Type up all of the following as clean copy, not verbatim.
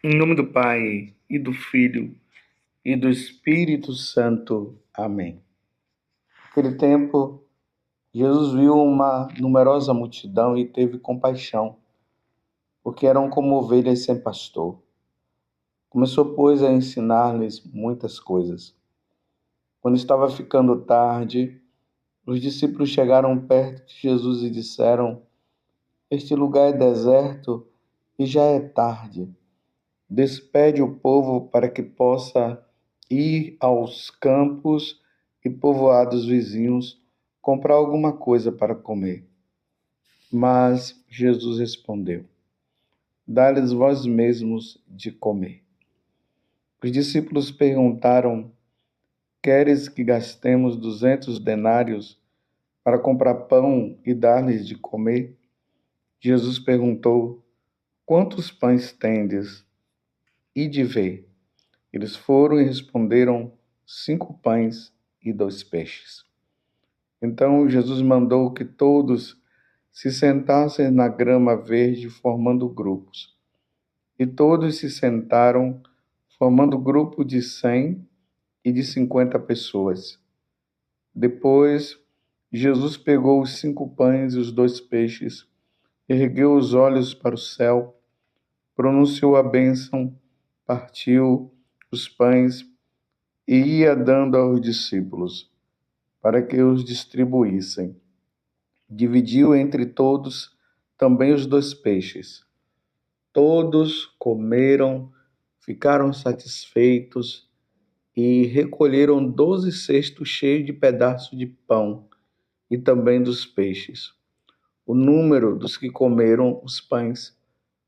Em nome do Pai, e do Filho, e do Espírito Santo. Amém. Naquele tempo, Jesus viu uma numerosa multidão e teve compaixão, porque eram como ovelhas sem pastor. Começou, pois, a ensinar-lhes muitas coisas. Quando estava ficando tarde, os discípulos chegaram perto de Jesus e disseram: Este lugar é deserto e já é tarde. Despede o povo para que possa ir aos campos e povoados vizinhos comprar alguma coisa para comer. Mas Jesus respondeu: Dá-lhes vós mesmos de comer. Os discípulos perguntaram: Queres que gastemos 200 denários para comprar pão e dar-lhes de comer? Jesus perguntou: Quantos pães tendes? Ide ver. Eles foram e responderam: 5 pães e 2 peixes. Então Jesus mandou que todos se sentassem na grama verde, formando grupos. E todos se sentaram, formando grupo de 100 e de 50 pessoas. Depois, Jesus pegou os 5 pães e os 2 peixes, ergueu os olhos para o céu, pronunciou a bênção, partiu os pães e ia dando aos discípulos, para que os distribuíssem. Dividiu entre todos também os 2 peixes. Todos comeram, ficaram satisfeitos e recolheram 12 cestos cheios de pedaços de pão e também dos peixes. O número dos que comeram os pães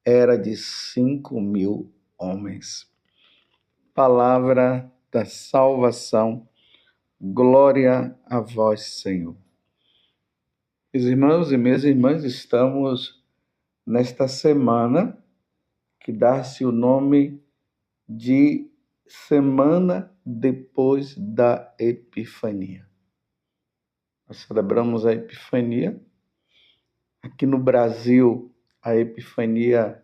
era de 5.000 homens. Palavra da salvação. Glória a vós, Senhor. Meus irmãos e minhas irmãs, estamos nesta semana que dá-se o nome de Semana depois da Epifania. Nós celebramos a Epifania. Aqui no Brasil, a Epifania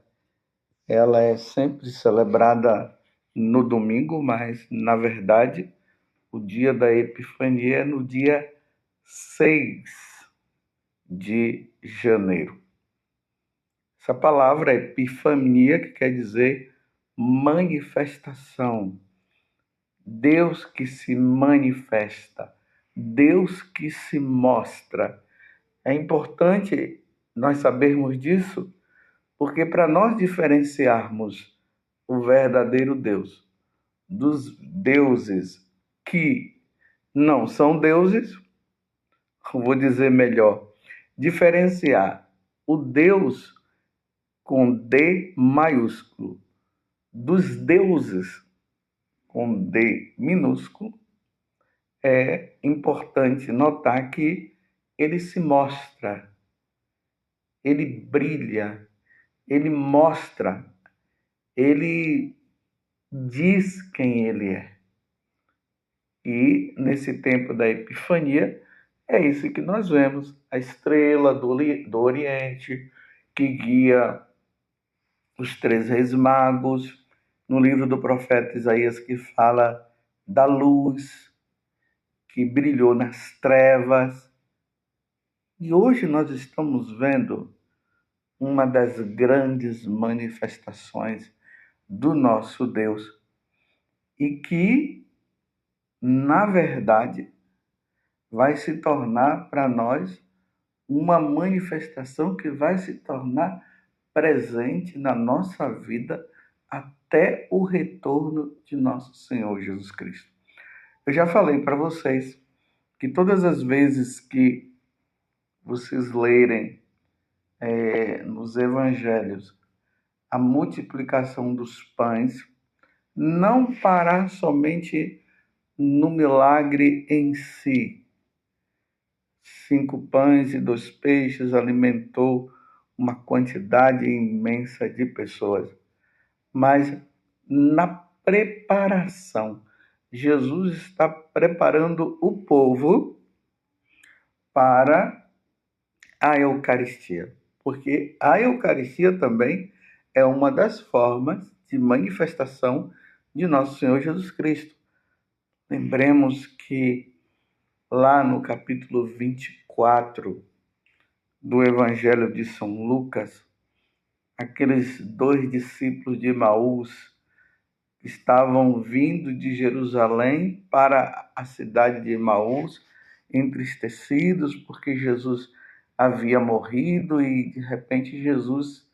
ela é sempre celebrada no domingo, mas, na verdade, o dia da Epifania é no dia 6 de janeiro. Essa palavra epifania, que quer dizer manifestação. Deus que se manifesta, Deus que se mostra. É importante nós sabermos disso, porque para nós diferenciarmos o verdadeiro Deus dos deuses que não são deuses, vou dizer melhor, diferenciar o Deus com D maiúsculo dos deuses com D minúsculo, é importante notar que ele se mostra, ele brilha, ele mostra, ele diz quem ele é. E nesse tempo da Epifania, é isso que nós vemos, a estrela do Oriente, que guia os 3 reis magos, no livro do profeta Isaías, que fala da luz que brilhou nas trevas. E hoje nós estamos vendo uma das grandes manifestações do nosso Deus e que, na verdade, vai se tornar para nós uma manifestação que vai se tornar presente na nossa vida até o retorno de nosso Senhor Jesus Cristo. Eu já falei para vocês que todas as vezes que vocês lerem nos evangelhos a multiplicação dos pães, não parar somente no milagre em si. 5 pães e 2 peixes alimentou uma quantidade imensa de pessoas, mas na preparação. Jesus está preparando o povo para a Eucaristia, porque a Eucaristia também é uma das formas de manifestação de nosso Senhor Jesus Cristo. Lembremos que lá no capítulo 24 do Evangelho de São Lucas, aqueles 2 discípulos de Emaús estavam vindo de Jerusalém para a cidade de Emaús, entristecidos porque Jesus havia morrido, e de repente Jesus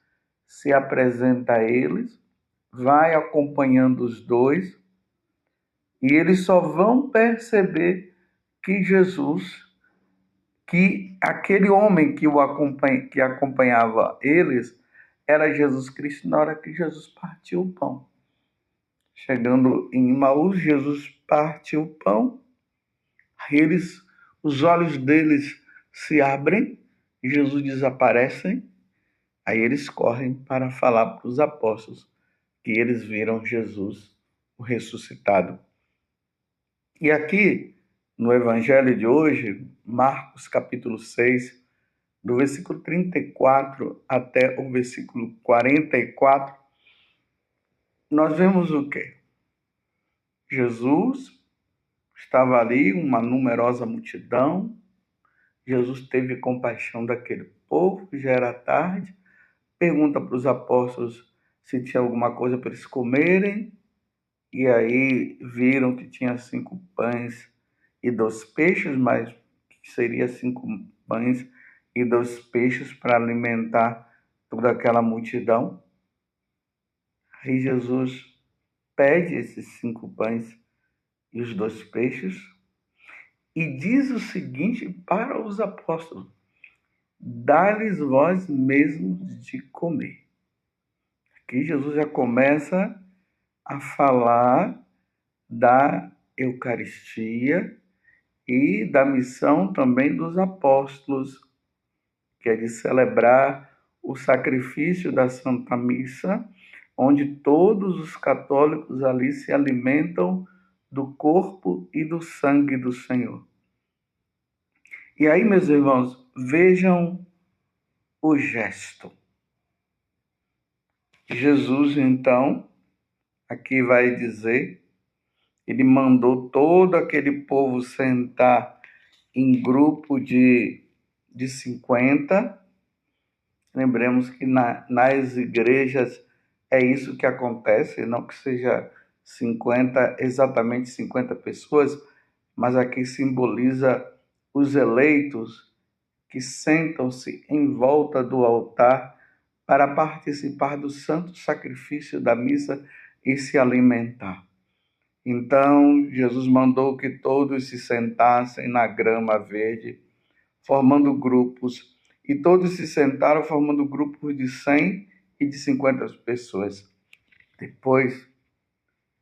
se apresenta a eles, vai acompanhando os dois, e eles só vão perceber que que aquele homem que acompanhava eles era Jesus Cristo, na hora que Jesus partiu o pão. Chegando em Emaús, Jesus parte o pão, os olhos deles se abrem, Jesus desaparece, aí eles correm para falar para os apóstolos que eles viram Jesus, o ressuscitado. E aqui, no Evangelho de hoje, Marcos capítulo 6, do versículo 34 até o versículo 44, nós vemos o quê? Jesus estava ali, uma numerosa multidão. Jesus teve compaixão daquele povo, já era tarde. Pergunta para os apóstolos se tinha alguma coisa para eles comerem. E aí viram que tinha 5 pães e 2 peixes, mas seria 5 pães e 2 peixes para alimentar toda aquela multidão. Aí Jesus pede esses 5 pães e os 2 peixes e diz o seguinte para os apóstolos: dá-lhes vós mesmos de comer. Aqui Jesus já começa a falar da Eucaristia e da missão também dos apóstolos, que é de celebrar o sacrifício da Santa Missa, onde todos os católicos ali se alimentam do corpo e do sangue do Senhor. E aí, meus irmãos, vejam o gesto. Jesus, então, aqui vai dizer, ele mandou todo aquele povo sentar em grupo de 50. Lembremos que nas igrejas é isso que acontece, não que seja 50, exatamente 50 pessoas, mas aqui simboliza os eleitos que sentam-se em volta do altar para participar do santo sacrifício da missa e se alimentar. Então, Jesus mandou que todos se sentassem na grama verde, formando grupos, e todos se sentaram formando grupos de 100 e de 50 pessoas. Depois,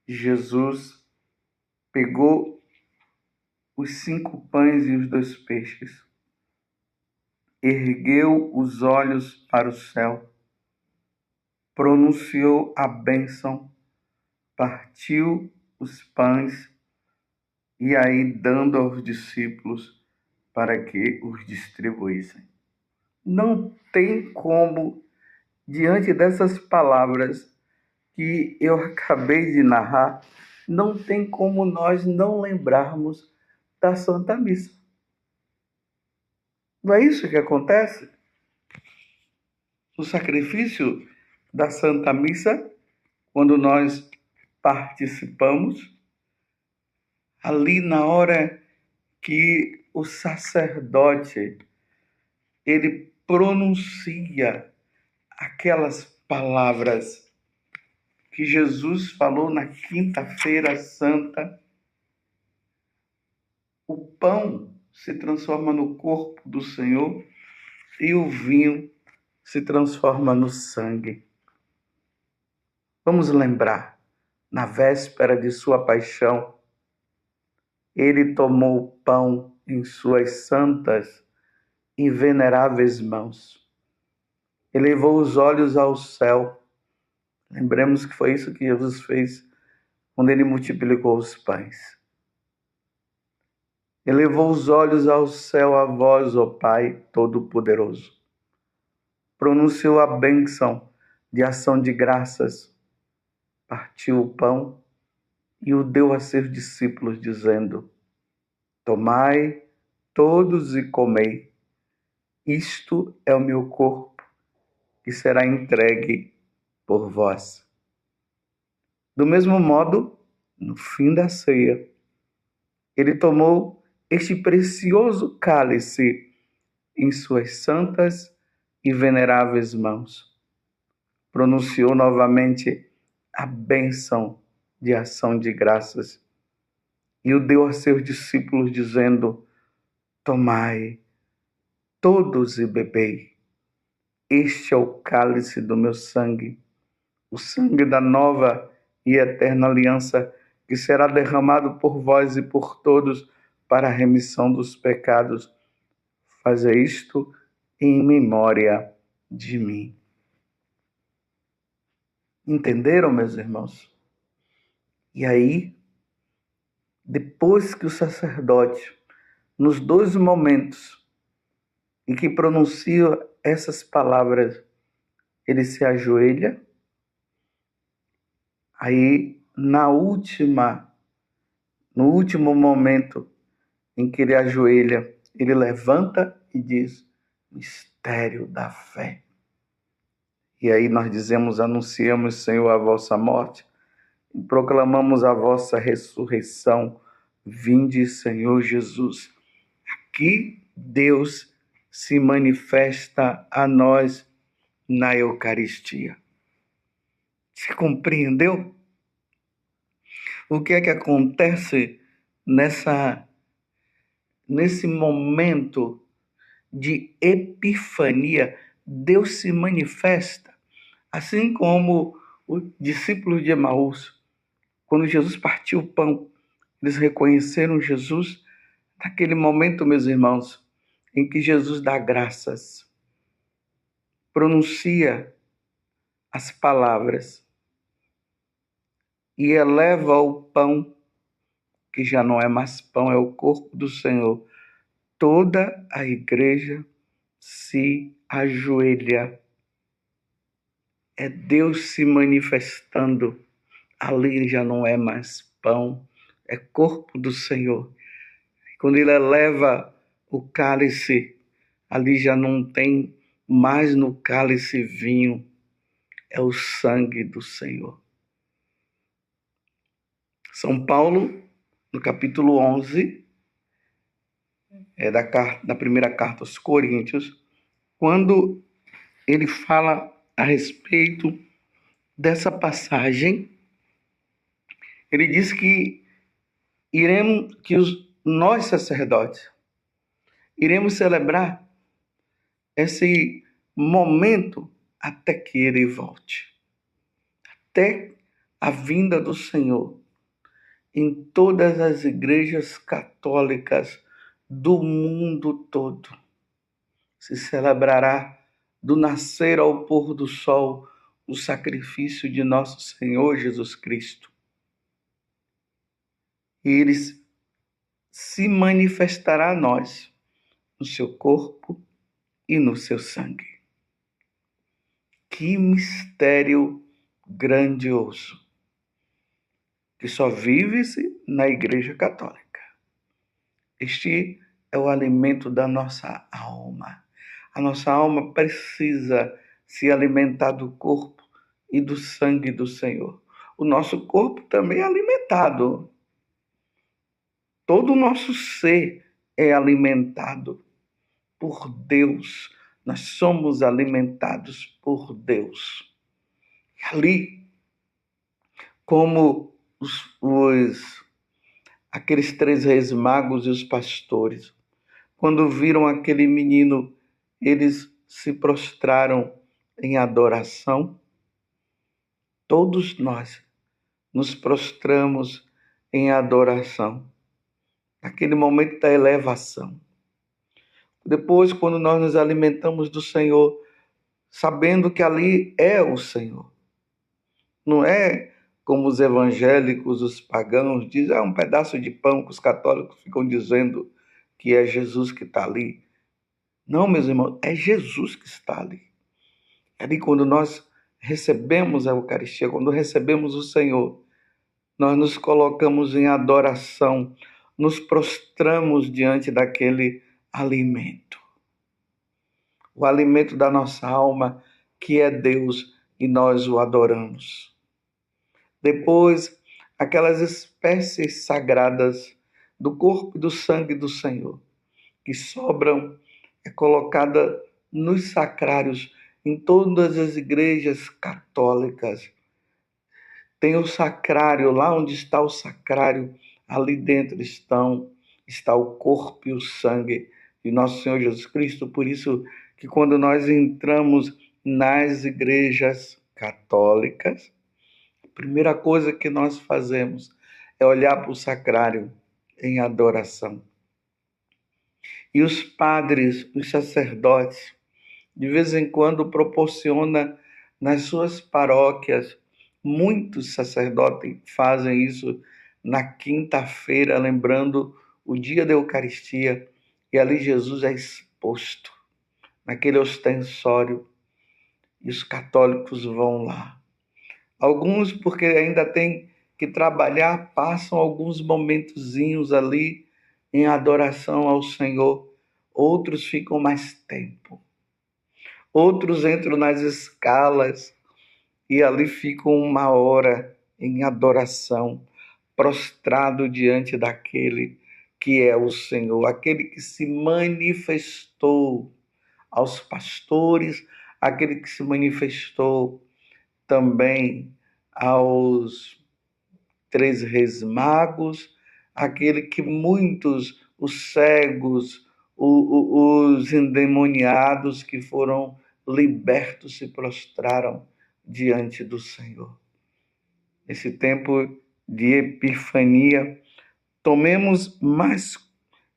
Jesus pegou os 5 pães e os 2 peixes, ergueu os olhos para o céu, pronunciou a bênção, partiu os pães e aí dando aos discípulos para que os distribuíssem. Não tem como, diante dessas palavras que eu acabei de narrar, não tem como nós não lembrarmos da Santa Missa. Não é isso que acontece? O sacrifício da Santa Missa, quando nós participamos, ali na hora que o sacerdote ele pronuncia aquelas palavras que Jesus falou na Quinta-feira Santa, o pão se transforma no corpo do Senhor e o vinho se transforma no sangue. Vamos lembrar, na véspera de sua paixão, ele tomou o pão em suas santas e veneráveis mãos. Elevou os olhos ao céu. Lembremos que foi isso que Jesus fez quando ele multiplicou os pães. Elevou os olhos ao céu a vós, ó Pai Todo-Poderoso. Pronunciou a bênção de ação de graças partiu o pão e o deu a seus discípulos, dizendo: Tomai todos e comei. Isto é o meu corpo, que será entregue por vós. Do mesmo modo, no fim da ceia, ele tomou este precioso cálice em suas santas e veneráveis mãos. Pronunciou novamente a bênção de ação de graças e o deu a seus discípulos, dizendo: Tomai todos e bebei. Este é o cálice do meu sangue, o sangue da nova e eterna aliança, que será derramado por vós e por todos para a remissão dos pecados. Fazei isto em memória de mim. Entenderam, meus irmãos? E aí, depois que o sacerdote, nos dois momentos em que pronuncia essas palavras, ele se ajoelha, aí no último momento em que ele ajoelha, ele levanta e diz: mistério da fé. E aí nós dizemos: anunciamos, Senhor, a vossa morte e proclamamos a vossa ressurreição. Vinde, Senhor Jesus. Aqui Deus se manifesta a nós na Eucaristia. Você compreendeu? O que é que acontece nesse momento de epifania? Deus se manifesta, assim como os discípulos de Emaús, quando Jesus partiu o pão, eles reconheceram Jesus. Naquele momento, meus irmãos, em que Jesus dá graças, pronuncia as palavras e eleva o pão, que já não é mais pão, é o corpo do Senhor. Toda a igreja se ajoelha. É Deus se manifestando. Ali já não é mais pão, é corpo do Senhor. Quando ele eleva o cálice, ali já não tem mais no cálice vinho, é o sangue do Senhor. São Paulo, no capítulo 11, da primeira carta aos Coríntios, quando ele fala a respeito dessa passagem, ele diz que nós sacerdotes iremos celebrar esse momento até que ele volte, até a vinda do Senhor. Em todas as igrejas católicas do mundo todo se celebrará, do nascer ao pôr do sol, o sacrifício de nosso Senhor Jesus Cristo. E ele se manifestará a nós no seu corpo e no seu sangue. Que mistério grandioso, que só vive-se na Igreja Católica. Este é o alimento da nossa alma. A nossa alma precisa se alimentar do corpo e do sangue do Senhor. O nosso corpo também é alimentado. Todo o nosso ser é alimentado por Deus. Nós somos alimentados por Deus. E ali, como aqueles 3 reis magos e os pastores, quando viram aquele menino, eles se prostraram em adoração. Todos nós nos prostramos em adoração, naquele momento da elevação. Depois, quando nós nos alimentamos do Senhor, sabendo que ali é o Senhor, não é como os evangélicos, os pagãos dizem: é um pedaço de pão, que os católicos ficam dizendo que é Jesus que está ali. Não, meus irmãos, é Jesus que está ali. É ali quando nós recebemos a Eucaristia, quando recebemos o Senhor, nós nos colocamos em adoração, nos prostramos diante daquele alimento. O alimento da nossa alma, que é Deus, e nós o adoramos. Depois, aquelas espécies sagradas do corpo e do sangue do Senhor, que sobram, é colocada nos sacrários em todas as igrejas católicas. Tem o sacrário, lá onde está o sacrário, ali dentro está o corpo e o sangue de nosso Senhor Jesus Cristo. Por isso que quando nós entramos nas igrejas católicas, a primeira coisa que nós fazemos é olhar para o sacrário em adoração. E os padres, os sacerdotes, de vez em quando proporciona nas suas paróquias, muitos sacerdotes fazem isso na quinta-feira, lembrando o dia da Eucaristia, e ali Jesus é exposto, naquele ostensório, e os católicos vão lá. Alguns, porque ainda têm que trabalhar, passam alguns momentozinhos ali em adoração ao Senhor. Outros ficam mais tempo. Outros entram nas escalas e ali ficam 1 hora em adoração, prostrado diante daquele que é o Senhor, aquele que se manifestou aos pastores, aquele que se manifestou também aos 3 reis magos, aquele que muitos, os cegos, os endemoniados que foram libertos se prostraram diante do Senhor. Nesse tempo de Epifania, tomemos mais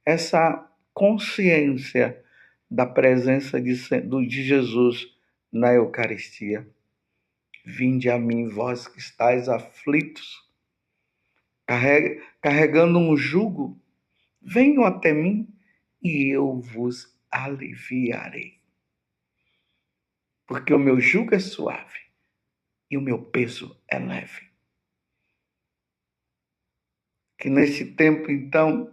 essa consciência da presença de Jesus na Eucaristia. Vinde a mim, vós que estáis aflitos, carregando um jugo, venham até mim e eu vos aliviarei. Porque o meu jugo é suave e o meu peso é leve. Que neste tempo, então,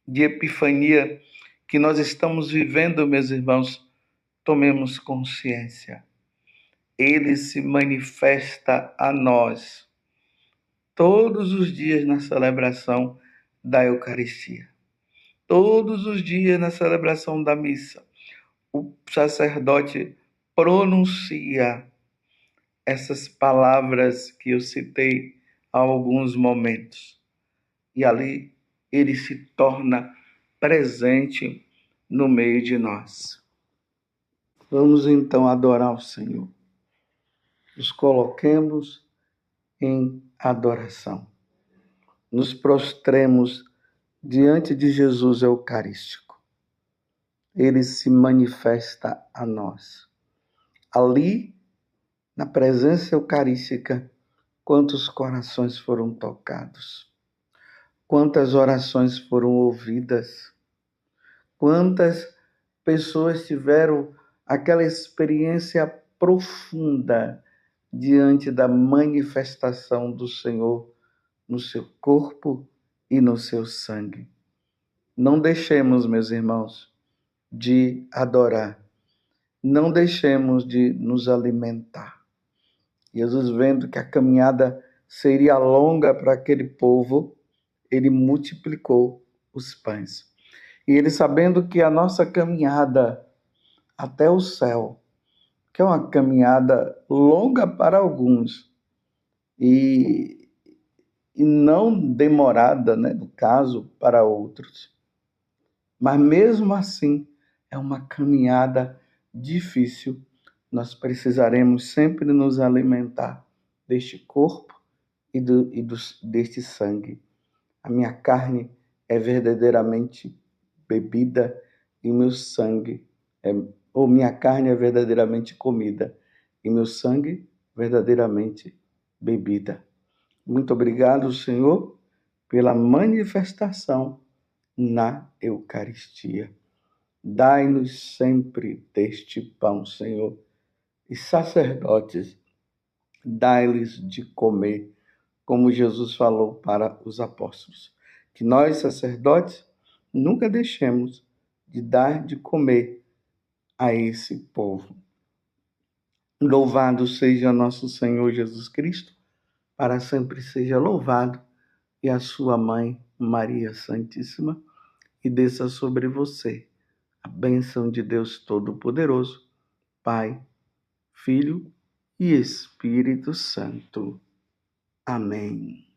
de Epifania que nós estamos vivendo, meus irmãos, tomemos consciência. Ele se manifesta a nós todos os dias na celebração da Eucaristia. Todos os dias na celebração da missa, o sacerdote pronuncia essas palavras que eu citei há alguns momentos. E ali ele se torna presente no meio de nós. Vamos então adorar o Senhor. Nos coloquemos em adoração. Nos prostremos diante de Jesus Eucarístico. Ele se manifesta a nós. Ali, na presença eucarística, quantos corações foram tocados, quantas orações foram ouvidas, quantas pessoas tiveram aquela experiência profunda diante da manifestação do Senhor no seu corpo e no seu sangue. Não deixemos, meus irmãos, de adorar. Não deixemos de nos alimentar. Jesus, vendo que a caminhada seria longa para aquele povo, ele multiplicou os pães. E ele, sabendo que a nossa caminhada até o céu, que é uma caminhada longa para alguns e não demorada, no caso, para outros. Mas mesmo assim, é uma caminhada difícil. Nós precisaremos sempre nos alimentar deste corpo deste sangue. A minha carne é verdadeiramente bebida e meu sangue minha carne é verdadeiramente comida e meu sangue verdadeiramente bebida. Muito obrigado, Senhor, pela manifestação na Eucaristia. Dai-nos sempre deste pão, Senhor, e sacerdotes, dai-lhes de comer, como Jesus falou para os apóstolos. Que nós, sacerdotes, nunca deixemos de dar de comer a esse povo. Louvado seja nosso Senhor Jesus Cristo, para sempre seja louvado, e a sua mãe, Maria Santíssima, e desça sobre você a bênção de Deus Todo-Poderoso, Pai, Filho e Espírito Santo. Amém.